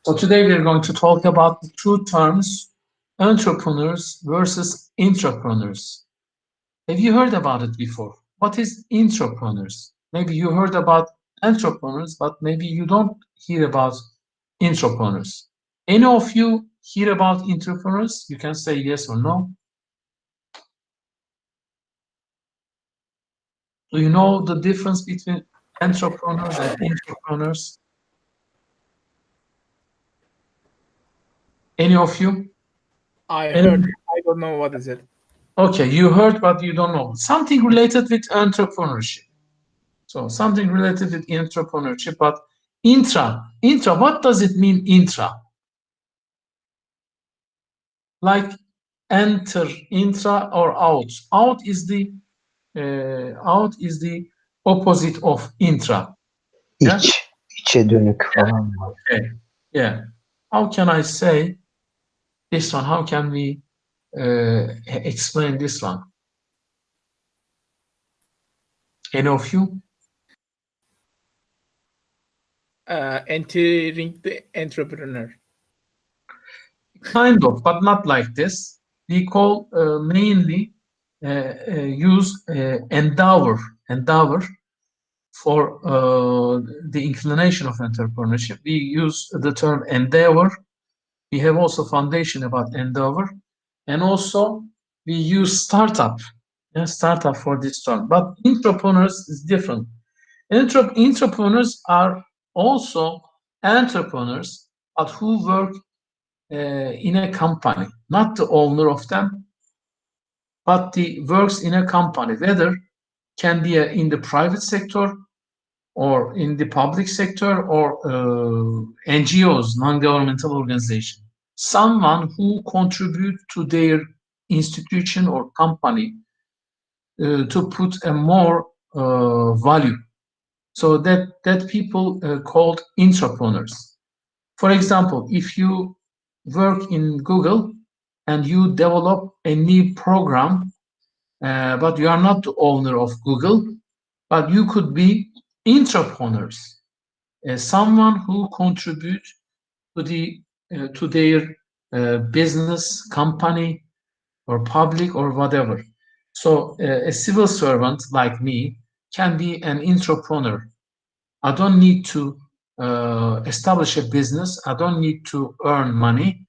So today we're going to talk about the two terms, entrepreneurs versus intrapreneurs. Have you heard about it before? What is intrapreneurs? Maybe you heard about entrepreneurs, but maybe you don't hear about intrapreneurs. Any of you hear about entrepreneurs? You can say yes or no. Do you know the difference between entrepreneurs and intrapreneurs? Any of you? I Any? heard. I don't know what is it. Okay, you heard, but you don't know. Something related with entrepreneurship. So something related with entrepreneurship, but intra, what does it mean intra? Like enter, intra or out. Out is the opposite of intra. Yeah? İçe dönük falan. Okay. Yeah. How can I say this one? How can we explain this one? Any of you? Entering the entrepreneur. Kind of, but not like this. We call mainly use endeavor for the inclination of entrepreneurship. We use the term endeavor. We have also foundation about endeavor, and also we use startup, startup for this term. But entrepreneurs is different. Entrepreneurs are also entrepreneurs, but who work in a company, not the owner of them, but the works in a company, whether can be in the private sector or in the public sector or NGOs, non-governmental organization. Someone who contribute to their institution or company to put a more value. So that people called entrepreneurs. For example, if you work in Google and you develop a new program, but you are not the owner of Google, but you could be entrepreneurs, someone who contribute to their business, company, or public, or whatever. So a civil servant like me can be an entrepreneur. I don't need to establish a business. I don't need to earn money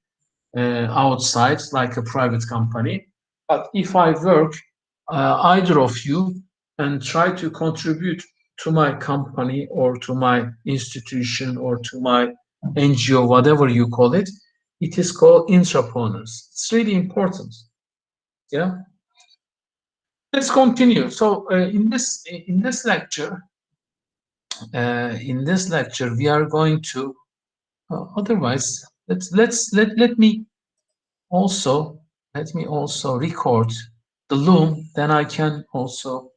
outside like a private company. But if I work, either of you, and try to contribute to my company or to my institution or to my NGO, whatever you call it, it is called entrepreneurs. It's really important. Yeah. Let's continue. So in this lecture, we are going to. Otherwise, let me also record the loom. Then I can also.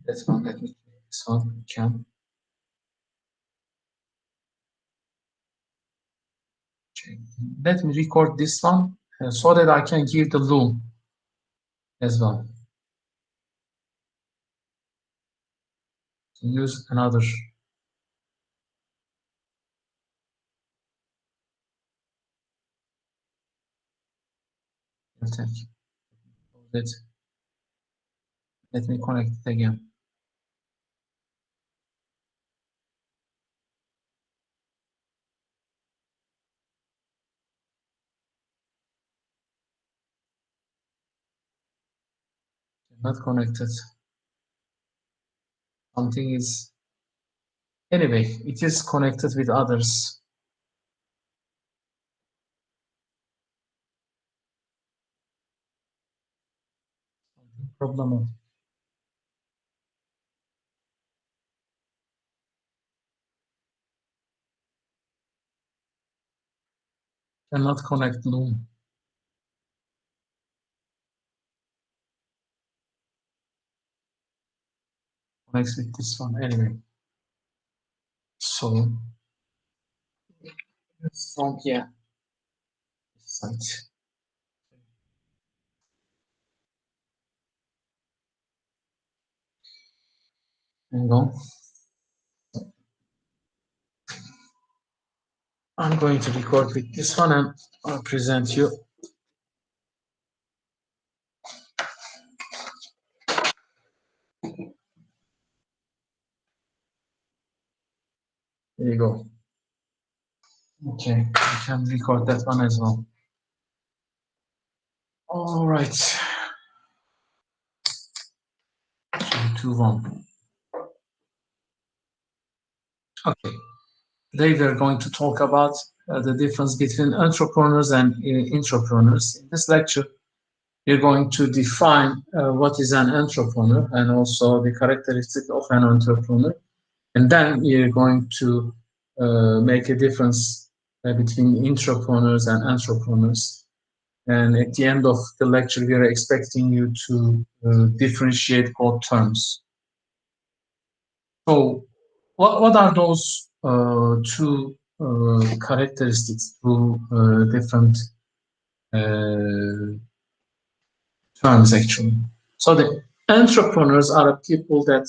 That's one. Let me this one can. Let me record this one so that I can give the loom as well. Use another. Let me connect it again. Not connected. Something is. Anyway, it is connected with others. Problem. Cannot connect loom. Connects with this one anyway. So yeah, site. Hang on. I'm going to record with this one and I'll present you. There you go. Okay, I can record that one as well. All right. 3, 2, 1. Okay. Today we are going to talk about the difference between entrepreneurs and intrapreneurs. In this lecture, we're going to define what is an entrepreneur and also the characteristics of an entrepreneur. And then we're going to make a difference between intrapreneurs and entrepreneurs. And at the end of the lecture, we are expecting you to differentiate both terms. So, what are those two characteristics, two different terms actually? So the entrepreneurs are people that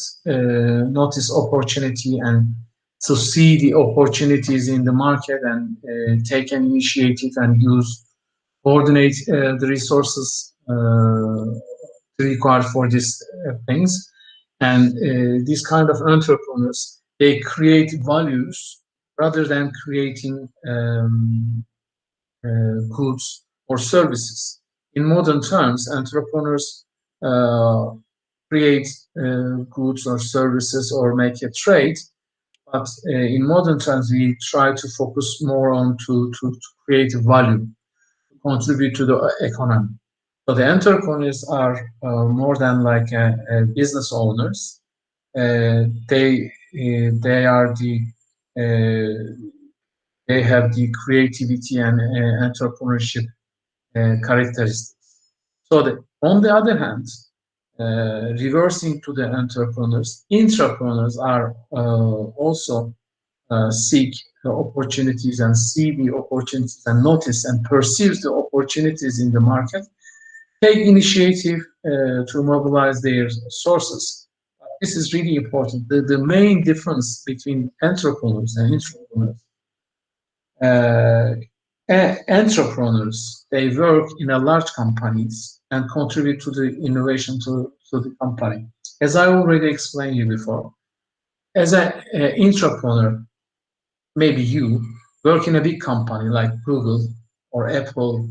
notice opportunity and to see the opportunities in the market and take an initiative and coordinate the resources required for these things. And these kind of entrepreneurs, they create values rather than creating goods or services. In modern terms, entrepreneurs create goods or services or make a trade, but in modern terms, we try to focus more on to create value, to contribute to the economy. So the entrepreneurs are more than like business owners. They are they have the creativity and entrepreneurship characteristics. So on the other hand, reversing to the entrepreneurs, intrapreneurs are also seek the opportunities and see the opportunities and notice and perceive the opportunities in the market, take initiative to mobilize their sources. This is really important. The main difference between entrepreneurs and intrapreneurs. Entrepreneurs, they work in a large companies and contribute to the innovation to the company. As I already explained you before, as an entrepreneur, maybe you work in a big company like Google or Apple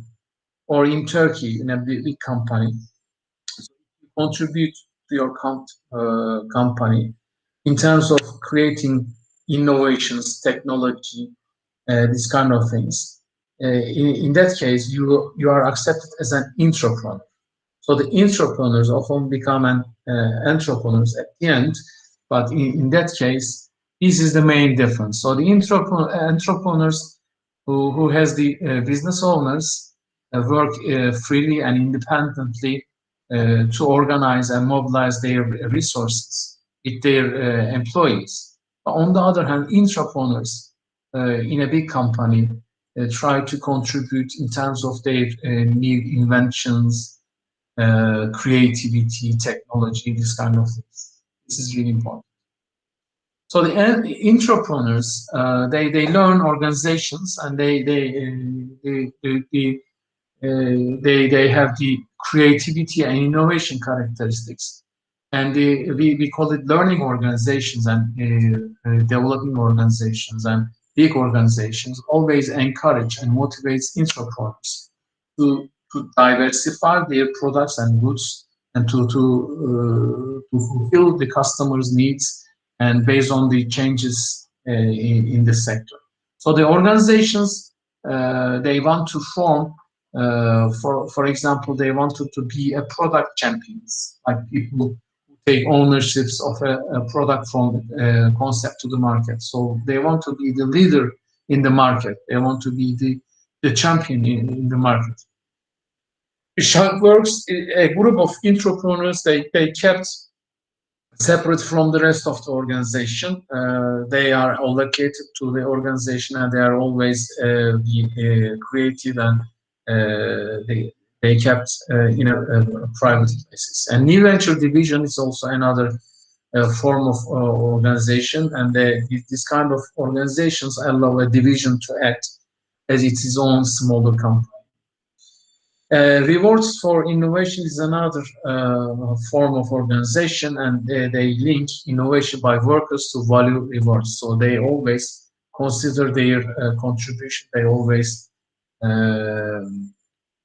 or in Turkey in a big company, you contribute to your company in terms of creating innovations, technology, these kind of things. In that case, you are accepted as an entrepreneur. So the entrepreneurs often become an entrepreneurs at the end, but in that case, this is the main difference. So the entrepreneurs who has the business owners work freely and independently to organize and mobilize their resources with their employees. On the other hand, intrapreneurs in a big company try to contribute in terms of their new inventions, creativity, technology, this kind of things. This is really important. So the intrapreneurs, they learn organizations and they have the creativity and innovation characteristics. And we call it learning organizations and developing organizations and big organizations always encourage and motivates entrepreneurs to diversify their products and goods and to fulfill the customers' needs and based on the changes in the sector. So the organizations they want to form for example, they wanted to be a product champions, like people who take ownerships of a product from concept to the market. So they want to be the leader in the market. They want to be the champion in the market. It works, a group of entrepreneurs, they kept separate from the rest of the organization. They are allocated to the organization and they are always creative and they kept in a private places. And new venture division is also another form of organization, and this kind of organizations allow a division to act as its own smaller company. Rewards for innovation is another form of organization, and they link innovation by workers to value rewards. So they always consider their contribution. They always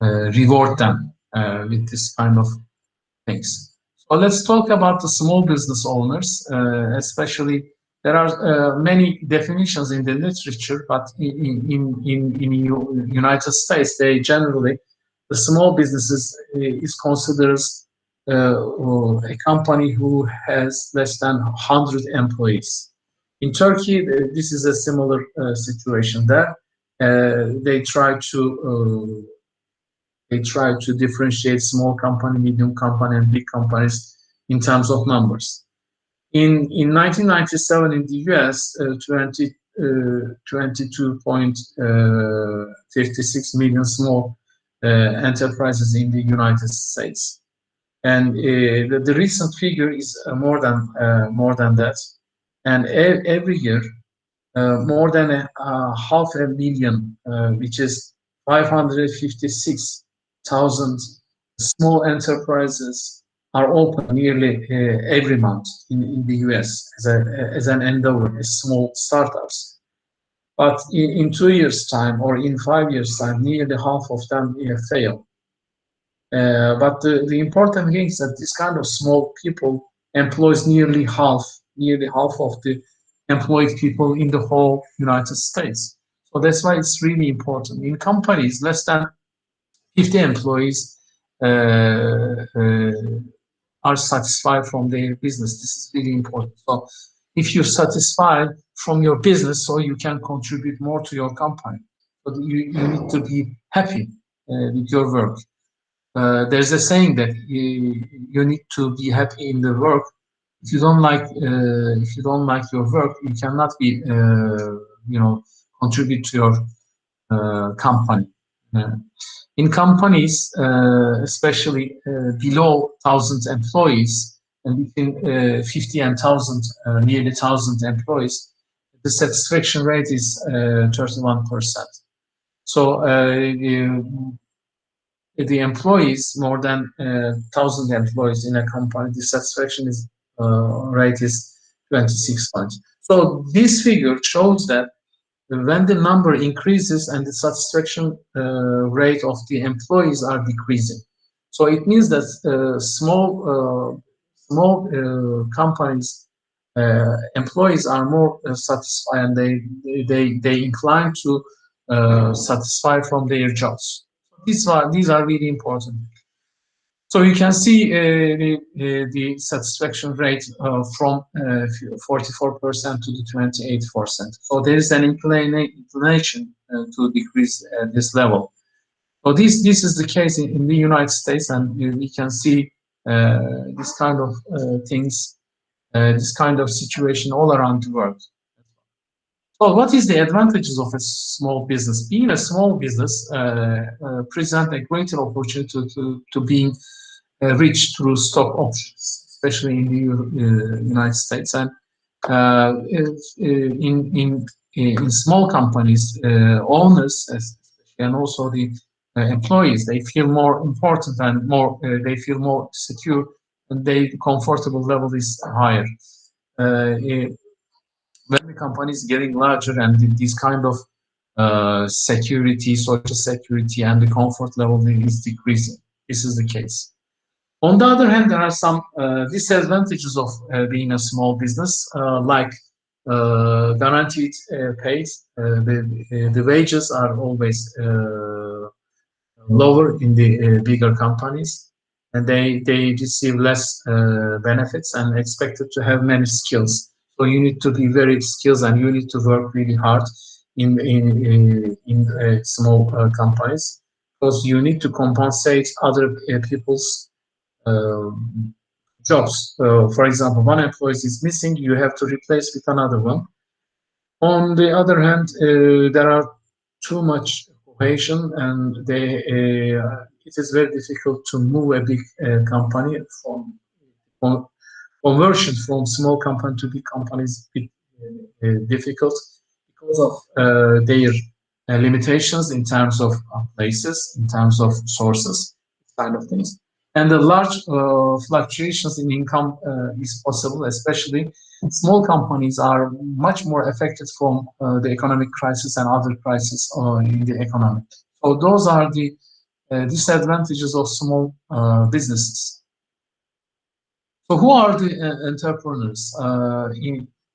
reward them with this kind of things. So let's talk about the small business owners, especially. There are many definitions in the literature, but in United States, they generally, the small businesses is considered a company who has less than 100 employees. In Turkey, this is a similar situation there. They try to differentiate small company, medium company, and big companies in terms of numbers. In 1997 in the US, 22.56 million small enterprises in the United States, and the recent figure is more than that. And every year, more than half a million, which is 556,000 small enterprises are open nearly every month in the US as an endeavor, as small startups. But in 2 years' time or in 5 years' time, nearly half of them fail. But the important thing is that this kind of small people employs nearly half of the employed people in the whole United States. So that's why it's really important. In companies less than 50 employees are satisfied from their business. This is really important. So if you're satisfied from your business, so you can contribute more to your company. But you need to be happy with your work. There's a saying that you need to be happy in the work. If you don't like your work, you cannot be contribute to your company. In companies, especially below 1,000 employees, and between 50 and 1,000, nearly 1,000 employees, the satisfaction rate is 31%. So the employees, more than 1,000 employees in a company, the satisfaction rate is 26 points. So this figure shows that when the number increases and the satisfaction rate of the employees are decreasing. So it means that small companies employees are more satisfied, and they incline to satisfy from their jobs. These are really important. So you can see the satisfaction rate from 44% to the 28%. So there is an inclination to decrease this level. So this is the case in the United States, and we can see this kind of things, this kind of situation all around the world. So what is the advantages of a small business? Being a small business presents a greater opportunity to being rich through stock options, especially in the United States. And in small companies, owners and also the employees, they feel more important and they feel more secure, and their comfortable level is higher. When the company is getting larger and this kind of security, social security, and the comfort level is decreasing. This is the case. On the other hand, there are some disadvantages of being a small business, like guaranteed pay. The wages are always lower in the bigger companies, and they receive less benefits and expected to have many skills. So you need to be very skilled, and you need to work really hard in small companies, because you need to compensate other people's jobs. For example, one employee is missing, you have to replace with another one. On the other hand, there are too much cohesion, and it is very difficult to move a big company from conversion from small company to big company is a bit difficult because of their limitations in terms of places, in terms of sources, kind of things. And the large fluctuations in income is possible, especially small companies are much more affected from the economic crisis and other crises in the economy. So those are the disadvantages of small businesses. So who are the entrepreneurs?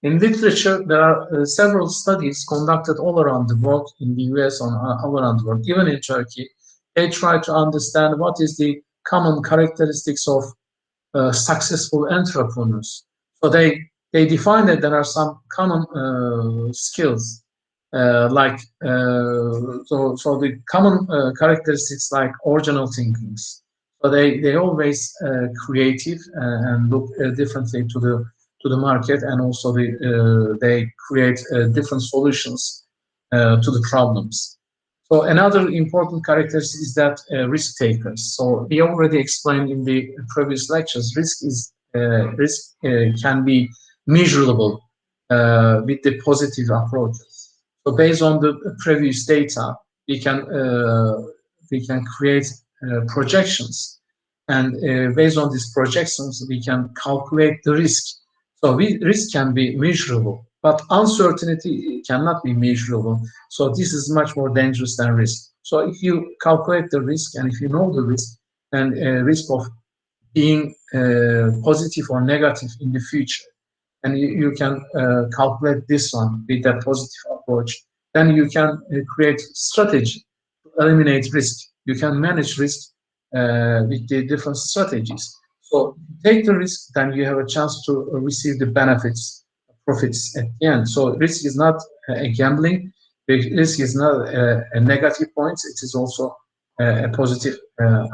In literature, there are several studies conducted all around the world, in the US, all around the world, even in Turkey. They try to understand what is the common characteristics of successful entrepreneurs. So they define that there are some common skills, like so the common characteristics like original thinkings. So they always creative and look differently to the market, and also they create different solutions to the problems. So another important characteristic is that risk takers. So we already explained in the previous lectures, risk can be measurable with the positive approaches. So based on the previous data, we can create projections, and based on these projections, we can calculate the risk. So risk can be measurable, but uncertainty cannot be measurable. So this is much more dangerous than risk. So if you calculate the risk, and if you know the risk, and risk of being positive or negative in the future, and you can calculate this one with that positive approach, then you can create strategy to eliminate risk. You can manage risk with the different strategies. So take the risk, then you have a chance to receive the benefits, profits at the end. So risk is not a gambling. Risk is not a negative point. It is also a positive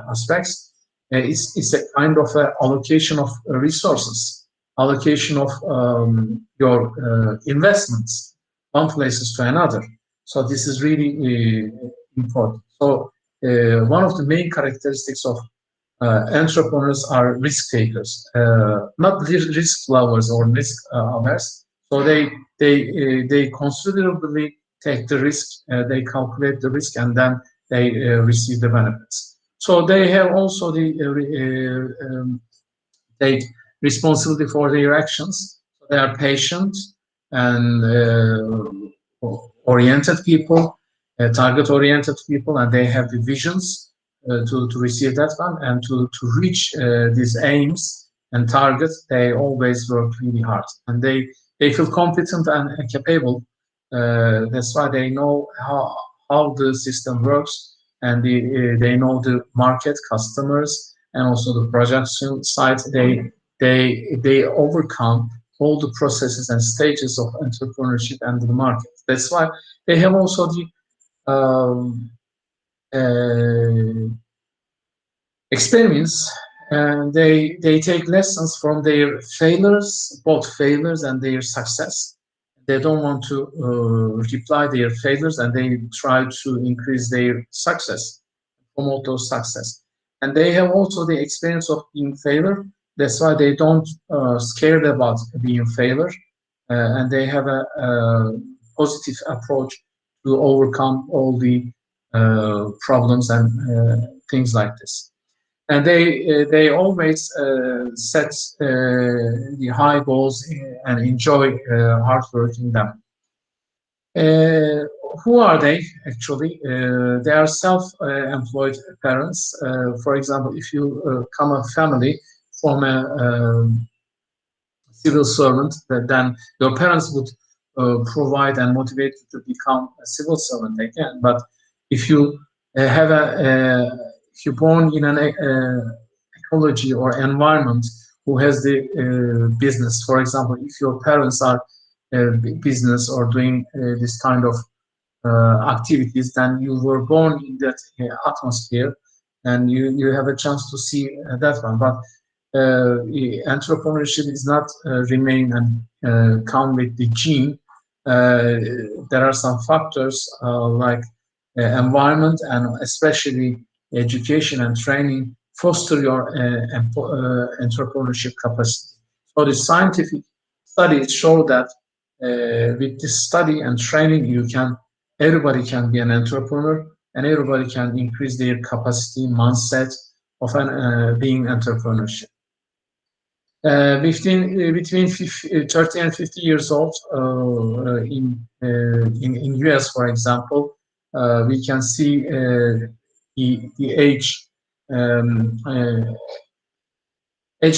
aspects. It's a kind of allocation of resources, allocation of your investments, one places to another. So this is really important. So one of the main characteristics of entrepreneurs are risk takers, not risk lovers or risk averse. So they considerably take the risk, they calculate the risk, and then they receive the benefits. So they have also take responsibility for their actions. So they are patient and oriented people, target-oriented people, and they have the visions to receive that one, and to reach these aims and targets. They always work really hard, and they feel competent and capable. That's why they know how the system works, and they know the market, customers, and also the production side. They overcome all the processes and stages of entrepreneurship and the market. That's why they have also the experience, and they take lessons from their failures, both failures and their success. They don't want to reply their failures, and they try to increase their success, promote those success. And they have also the experience of being failure. That's why they don't scared about being failure, and they have a positive approach to overcome all the problems and things like this. And they always set the high goals and enjoy hard work in them. Who are they actually? They are self-employed parents. For example, if you come a family from a civil servant, then your parents would provide and motivate you to become a civil servant again. But if you have if you're born in an ecology or environment who has the business, for example, if your parents are business or doing this kind of activities, then you were born in that atmosphere, and you have a chance to see that one. But entrepreneurship is not remain and come with the gene. There are some factors like environment, and especially education and training foster your entrepreneurship capacity. So the scientific studies show that with this study and training, everybody can be an entrepreneur, and everybody can increase their capacity, mindset of being entrepreneurship. Between 30 and 50 years old in US, for example, we can see the age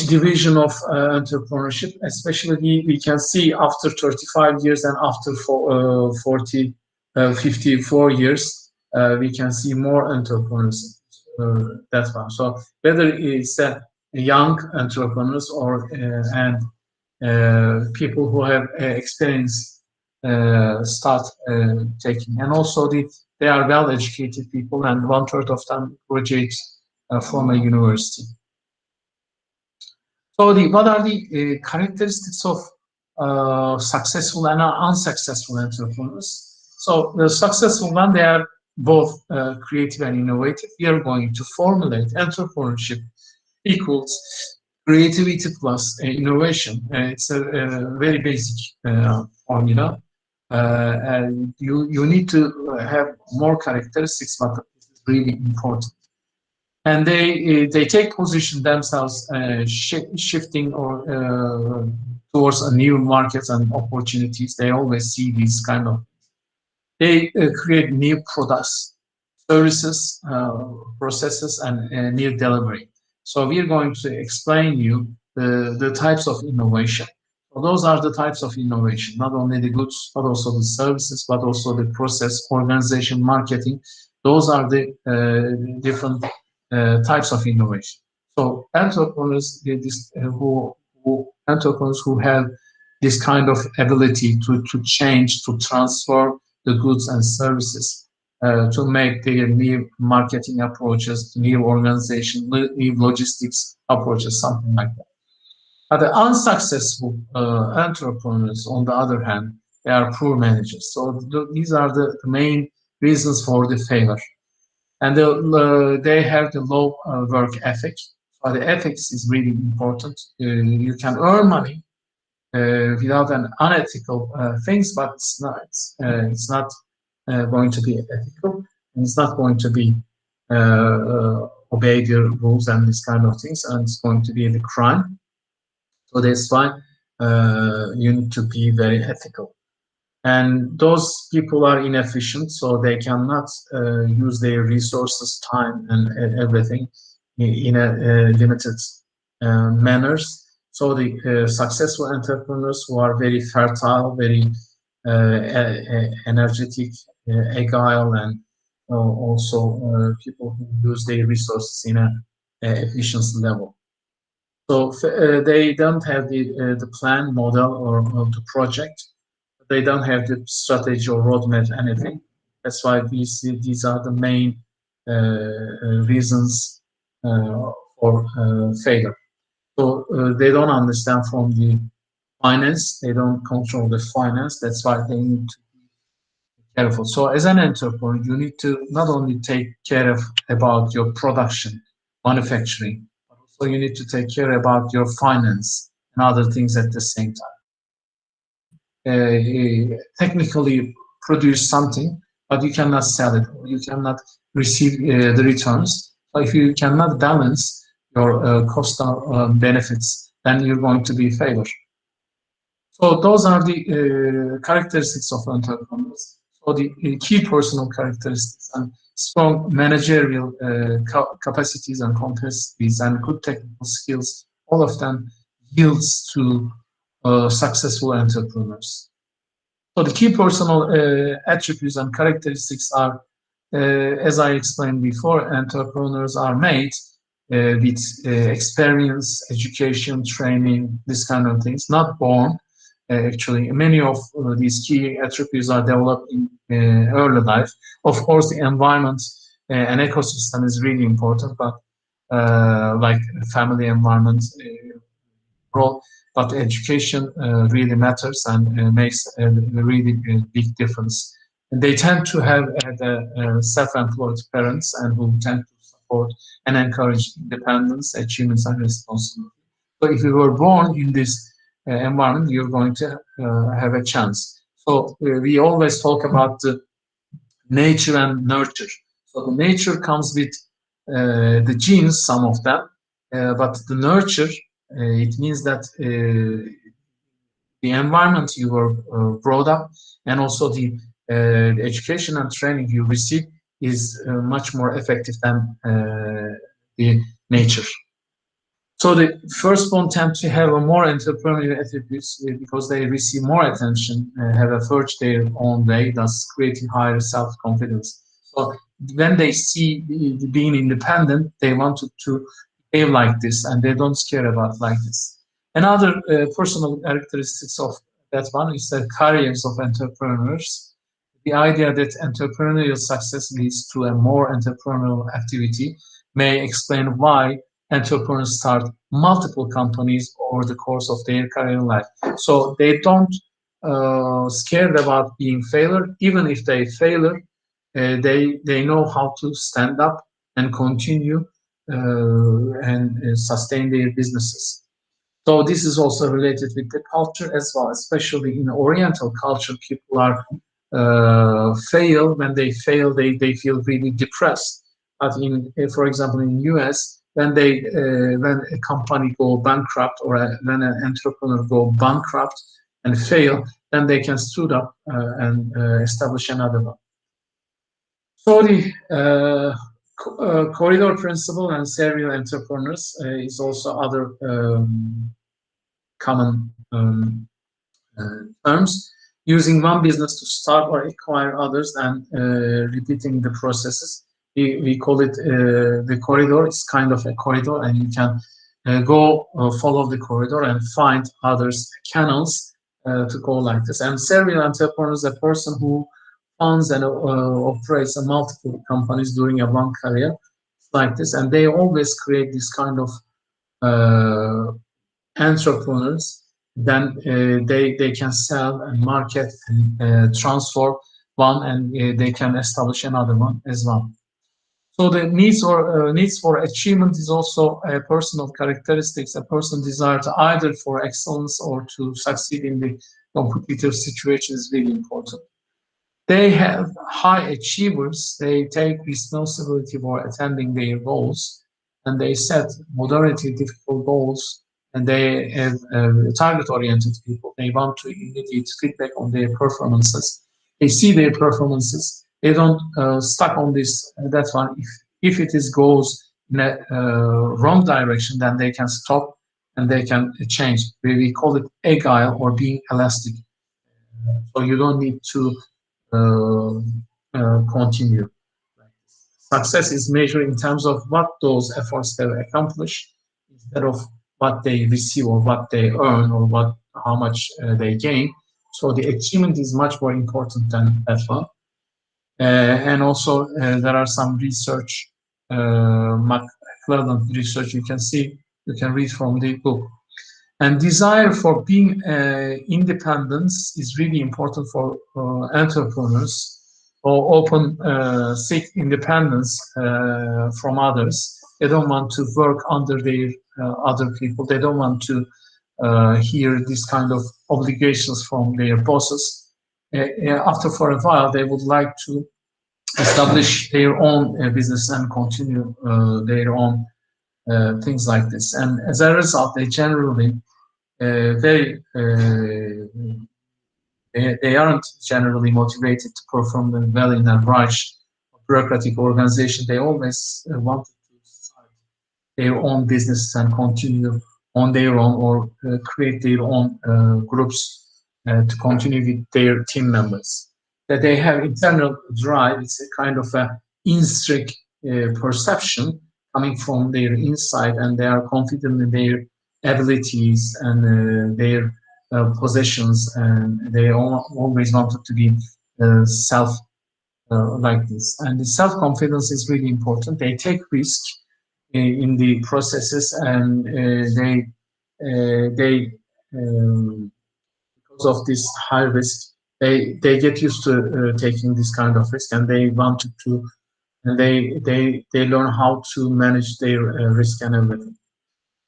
division of entrepreneurship. Especially we can see after 35 years and after 54 years, we can see more entrepreneurs. That's one. So whether it's young entrepreneurs or and people who have experience start taking, and also they are well educated people, and 1/3 of them graduate from a university. So what are the characteristics of successful and unsuccessful entrepreneurs? So the successful one, they are both creative and innovative. We are going to formulate entrepreneurship equals creativity plus innovation. It's a very basic formula. And you need to have more characteristics, but it's really important. And they take position themselves shifting or towards a new markets and opportunities. They always see these kind of. They create new products, services, processes, and new delivery. So we are going to explain you the types of innovation. So those are the types of innovation, not only the goods, but also the services, but also the process, organization, marketing. Those are the different types of innovation. So entrepreneurs, entrepreneurs who have this kind of ability to change, to transfer the goods and services, to make their new marketing approaches, new organization, new logistics approaches, something like that. But the unsuccessful entrepreneurs, on the other hand, they are poor managers. So these are the main reasons for the failure. And they have the low work ethic. So the ethics is really important. You can earn money without an unethical things, but it's not going to be ethical, and it's not going to be obey the rules and this kind of things, and it's going to be the crime. So that's why you need to be very ethical. And those people are inefficient, so they cannot use their resources, time, and everything in a limited manners. So the successful entrepreneurs who are very fertile, very energetic, agile, and also people who use their resources in a efficiency level. So they don't have the plan, model, or the project. They don't have the strategy or roadmap, anything. That's why these are the main reasons for failure. So they don't understand from the finance. They don't control the finance. That's why they need to be careful. So as an entrepreneur, you need to not only take care about your production, manufacturing, but also you need to take care about your finance and other things at the same time. Technically produce something, but you cannot sell it, or you cannot receive the returns. So if you cannot balance your cost benefits, then you're going to be failure. So those are the characteristics of entrepreneurs. So the key personal characteristics and strong managerial capacities and competencies and good technical skills, all of them yields to successful entrepreneurs. So the key personal attributes and characteristics are, as I explained before, entrepreneurs are made with experience, education, training, this kind of things, not born. Actually, many of these key attributes are developed in early life. Of course, the environment and ecosystem is really important, but like family environment role, but education really matters and makes a really big difference. And they tend to have self-employed parents and who tend to support and encourage independence, achievements, and responsibility. So if you were born in this environment, you're going to have a chance. So we always talk about the nature and nurture. So the nature comes with the genes, some of them, but the nurture, it means that the environment you were brought up and also the education and training you receive is much more effective than the nature. So the firstborn tend to have a more entrepreneurial attributes because they receive more attention, have approached their own way, thus creating higher self-confidence. So when they see being independent, they want to behave like this, and they don't care about like this. Another personal characteristics of that one is the careers of entrepreneurs. The idea that entrepreneurial success leads to a more entrepreneurial activity may explain why entrepreneurs start multiple companies over the course of their career life. So they don't scared about being failure. Even if they failure, they know how to stand up and continue and sustain their businesses. So this is also related with the culture as well, especially in Oriental culture. People are fail. When they fail, they feel really depressed. But in, for example, in US, when a company go bankrupt or when an entrepreneur go bankrupt and fail, then they can stood up and establish another one. So the corridor principle and serial entrepreneurs is also other common terms, using one business to start or acquire others and repeating the processes. We call it the corridor. It's kind of a corridor, and you can go follow the corridor and find others canals to go like this. And serial entrepreneur is a person who funds and operates multiple companies during a long career like this, and they always create this kind of entrepreneurs. Then they can sell and market and transfer one, and they can establish another one as well. So the needs for achievement is also a personal characteristics. A person desire to either for excellence or to succeed in the competitive situation is really important. They have high achievers. They take responsibility for attending their goals, and they set moderately difficult goals. And they have target-oriented people. They want to immediate feedback on their performances. They see their performances. They don't stuck on this. That one. If it is goes in a wrong direction, then they can stop and they can change. We call it agile or being elastic. So you don't need to continue. Success is measured in terms of what those efforts have accomplished instead of what they receive or what they earn or how much they gain. So the achievement is much more important than that one. And also there are some research, McClellan research you can read from the book. And desire for being independence is really important for entrepreneurs or often seek independence from others. They don't want to work under their other people. They don't want to hear this kind of obligations from their bosses. After for a while, they would like to establish their own business and continue their own things like this. And as a result, they generally they aren't generally motivated to perform well in a large bureaucratic organization. They always want to start their own business and continue on their own or create their own groups to continue with their team members. That they have internal drive. It's a kind of a intrinsic perception coming from their inside, and they are confident in their abilities and their possessions, and they always wanted to be self like this. And the self-confidence is really important. They take risk in the processes, and they because of this high risk, they get used to taking this kind of risk, and they wanted to, and they learn how to manage their risk and everything.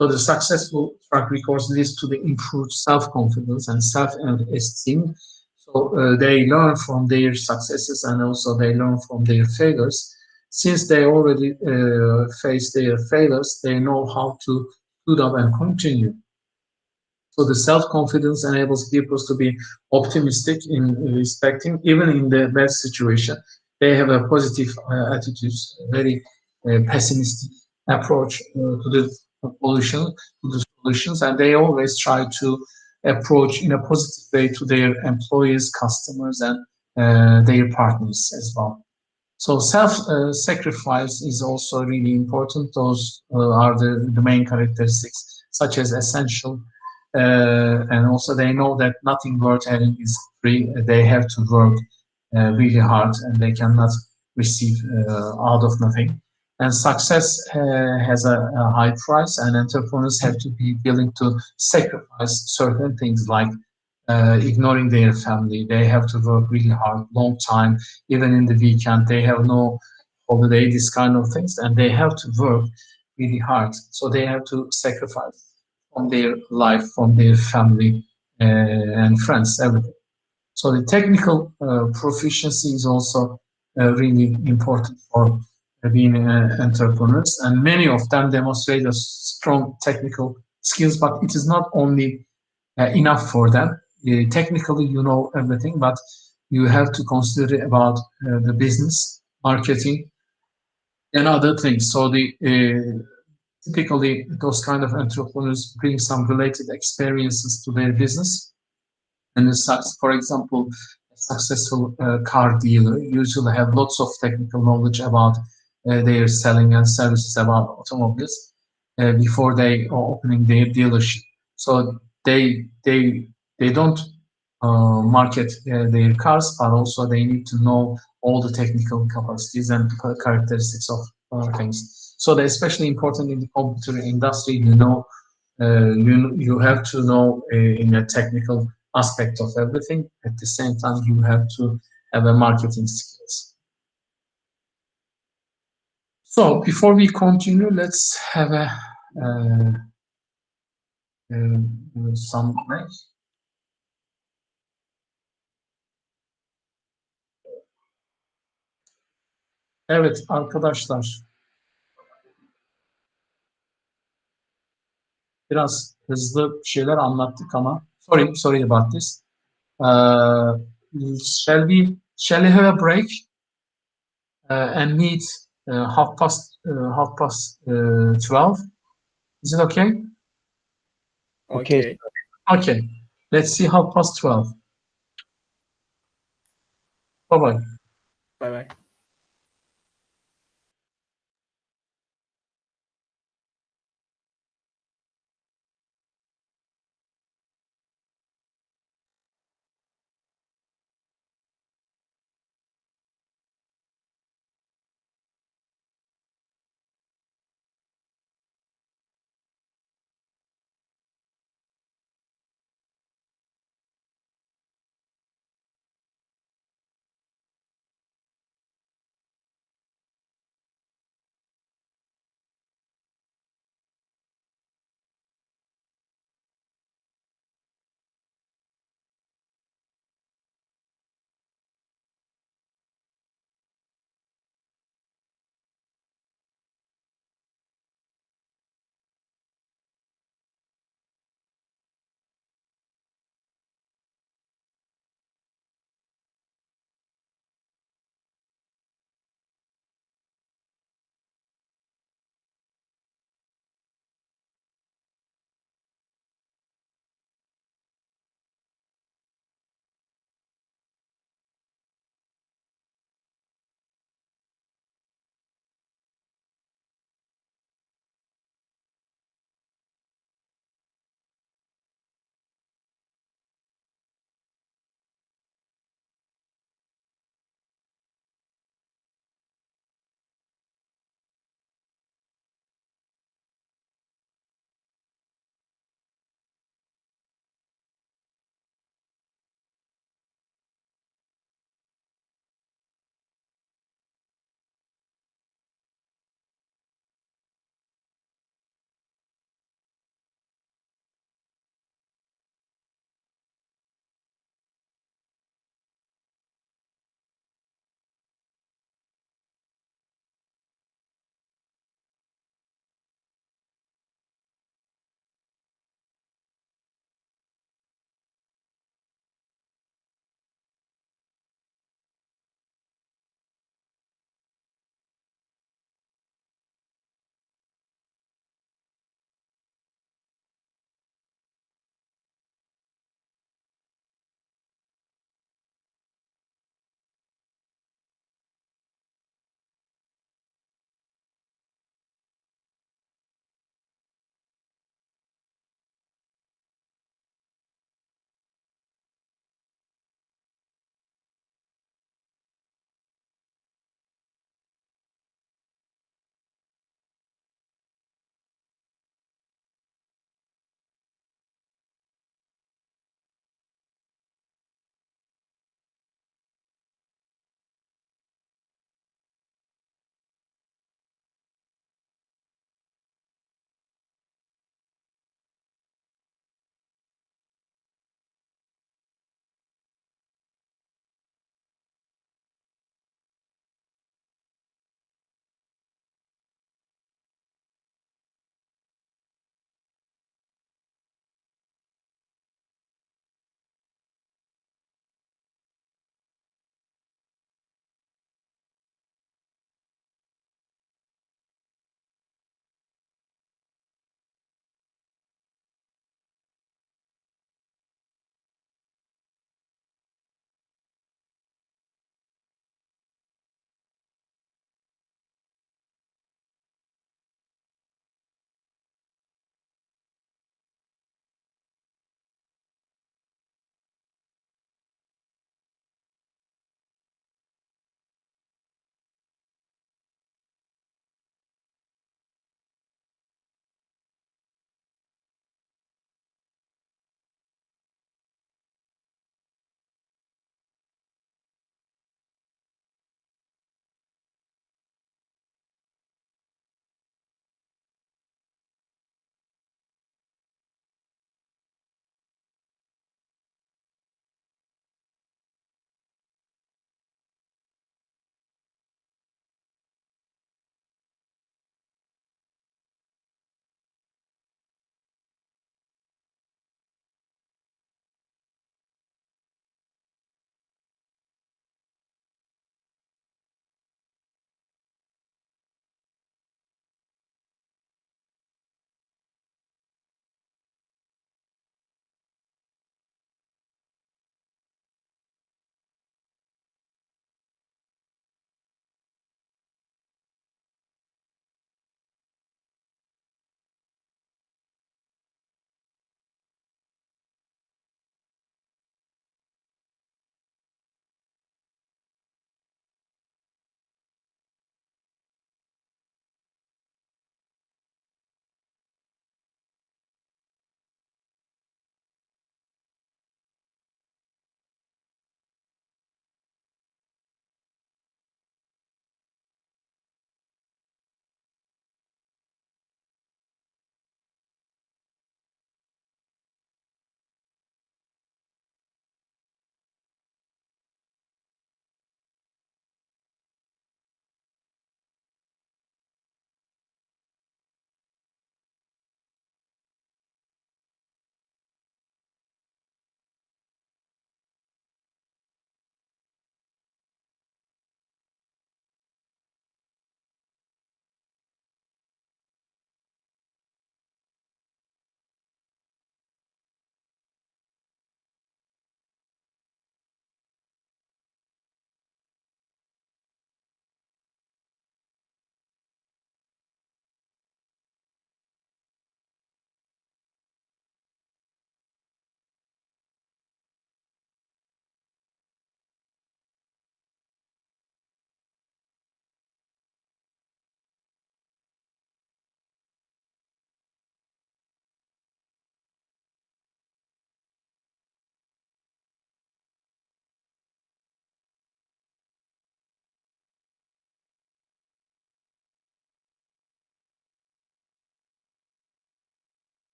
So the successful track records leads to the improved self-confidence and self-esteem. So they learn from their successes and also they learn from their failures. Since they already faced their failures, they know how to stood up and continue. So the self-confidence enables people to be optimistic in respecting, even in the bad situation. They have a positive attitude, very pessimistic approach to the solution, to the solutions, and they always try to approach in a positive way to their employees, customers, and their partners as well. So self-sacrifice is also really important. Those are the main characteristics, such as essential, and also they know that nothing worth having is free. They have to work really hard, and they cannot receive out of nothing. And success has a high price, and entrepreneurs have to be willing to sacrifice certain things like ignoring their family. They have to work really hard, long time, even in the weekend. They have no holiday, this kind of things, and they have to work really hard. So they have to sacrifice from their life, from their family and friends, everything. So the technical proficiency is also really important for being entrepreneurs, and many of them demonstrate a strong technical skills. But it is not only enough for them. Technically, you know everything, but you have to consider about the business, marketing, and other things. So the typically those kind of entrepreneurs bring some related experiences to their business. And for example, a successful car dealer usually have lots of technical knowledge about their selling and services about automobiles before they are opening their dealership. So they don't market their cars, but also they need to know all the technical capacities and characteristics of things. So they're especially important in the computer industry. You have to know in a technical aspect of everything. At the same time, you have to have a marketing skills. So before we continue, let's have a some break. Evet arkadaşlar, biraz hızlı bir şeyler anlattık ama sorry about this. Uh, shall we have a break and meet half past 12? Is it okay? Okay. Okay. Okay. Let's see half past 12. Bye bye. Bye bye.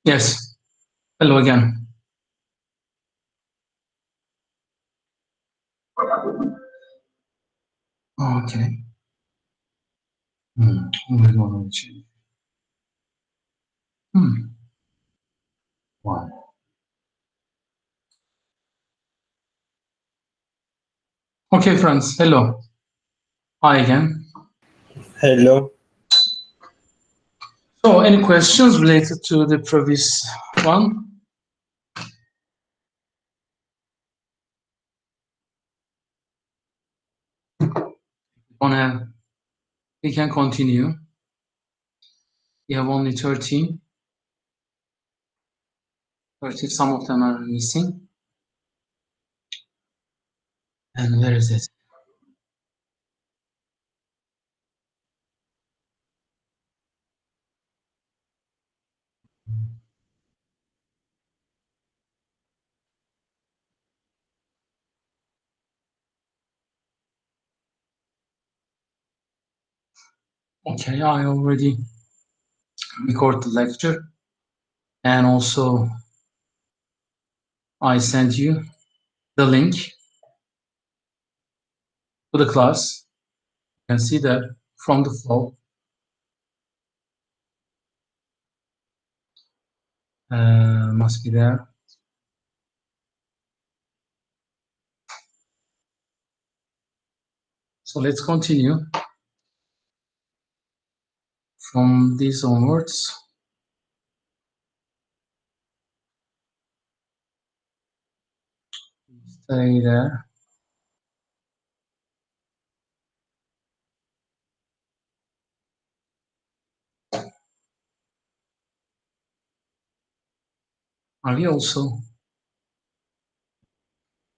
Yes. Hello again. Okay. We're going to change. One. Okay, friends. Hello. Hi again. Hello. So, any questions related to the previous one? We can continue. We have only 13. 30, some of them are missing. And where is it? Okay, I already recorded the lecture, and also I sent you the link to the class. You can see that from the flow. Must be there. So let's continue from this onwards. Stay there. Are we also